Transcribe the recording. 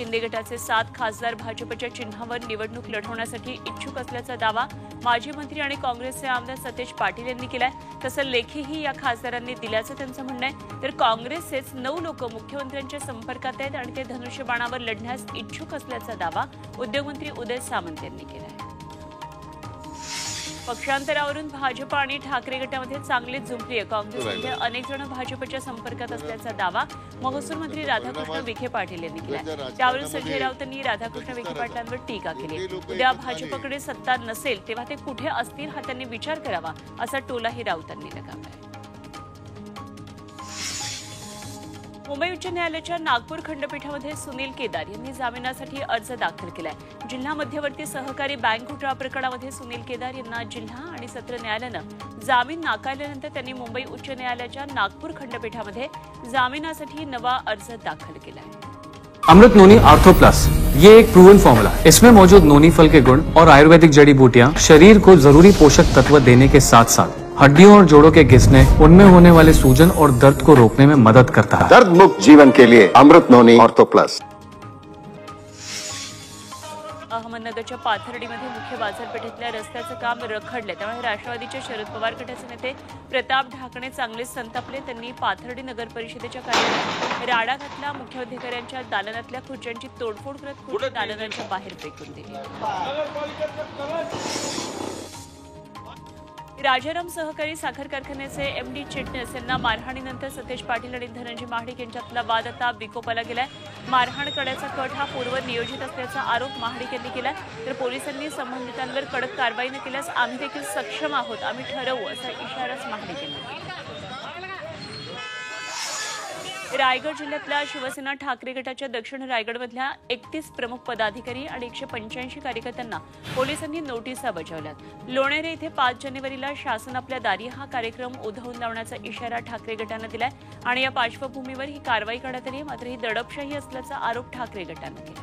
शिंदे गटाचे 7 खासदार भाजपच्या चिन्हावर निवडणूक लढवण्यासाठी इच्छुक असल्याचा दावा माजी मंत्री आणि काँग्रेसचे आमदार सतेज पाटील यांनी केलाय। तसं लेखीही या खासदारांनी दिल्याचं त्यांचं म्हणणं आहे। तर काँग्रेसचेच 9 लोक मुख्यमंत्र्यांच्या संपर्कात आहेत आणि ते धनुष्यबाणावर लढण्यास इच्छुक असल्याचा दावा उद्योगमंत्री उदय सामंत यांनी केलाय। पक्षांतरावरून भाजप आणि ठाकरे गटामध्ये चांगलीच जुंपली आहे। काँग्रेसमध्ये अनेक जण भाजपच्या संपर्कात असल्याचा दावा महसूल मंत्री राधाकृष्ण विखे पाटील यांनी केला। त्यावरून संजय राऊतांनी राधाकृष्ण विखे पाटलांवर टीका केली। उद्या भाजपकडे सत्ता नसेल तेव्हा ते कुठे असतील हा त्यांनी विचार करावा असा टोलाही राऊतांनी लगावला। मुंबई उच्च न्यायालयाच्या नागपूर खंडपीठामध्ये सुनील केदार यांनी जामिनासाठी अर्ज दाखल केलाय। जिल्हा मध्यवर्ती सहकारी बँक घोटाळा प्रकरणामध्ये सुनील केदार यांना जिल्हा आणि सत्र न्यायालयानं जामीन नाकारल्यानंतर त्यांनी मुंबई उच्च न्यायालयाच्या नागपूर खंडपीठामध्ये जामिनासाठी नवा अर्ज दाखल केलाय। अमृत नोनी आर्थो प्लस, ये एक प्रूवन फॉर्मूला। इसमें मौजूद नोनी फल के गुण और आयुर्वेदिक जड़ी बूटियां शरीर को जरूरी पोषक तत्व देने के साथ साथ हड्डियों और जोड़ों के घिसने, उनमें होने वाले सूजन और दर्द को रोकने में मदद करता है। दर्द मुक्त जीवन के लिए अमृत नोनी आर्थो प्लस। अहमदनगरच्या पाथर्डीमध्ये मुख्य बाजारपेठेतल्या रस्त्याचं काम रखडले। त्यामुळे राष्ट्रवादीचे शरद पवार गटाचे नेते प्रताप ढाकणे चांगलेच संतापले। त्यांनी पाथर्डी नगर परिषदेच्या कार्यालयात राडा घातला। मुख्य अधिकाऱ्यांच्या दालनातल्या खुर्च्यांची तोडफोड करत खुर्ची दालनाच्या बाहेर फेकून दिली। राजाराम सहकारी साखर कारखान्याचे एमडी चिटणीस यांना मारहाणीनंतर सतेज पाटील आणि धनंजय महाडिक यांच्यातला वाद आता विकोपाला गेलाय। मारहाण करण्याचा कट हा पूर्व नियोजित असल्याचा आरोप महाडिक यांनी केलाय। तर पोलिसांनी संबंधितांवर कडक कारवाई न केल्यास आम्ही देखील सक्षम आहोत, आम्ही ठरवू असा इशाराच महाडिक यांनी दिला। रायगड जिल्ह्यातल्या शिवसेना ठाकरे गटाच्या दक्षिण रायगडमधल्या 31 प्रमुख पदाधिकारी आणि 185 कार्यकर्त्यांना पोलिसांनी नोटिसा बजावल्यात। लोणेरे इथे 5 जानेवारीला शासन आपल्या दारी हा कार्यक्रम उधळून लावण्याचा इशारा ठाकरे गटानं दिलाय आणि या पार्श्वभूमीवर ही कारवाई करण्यात आली। मात्र ही दडपशाही असल्याचा आरोप ठाकरे गटानं केला।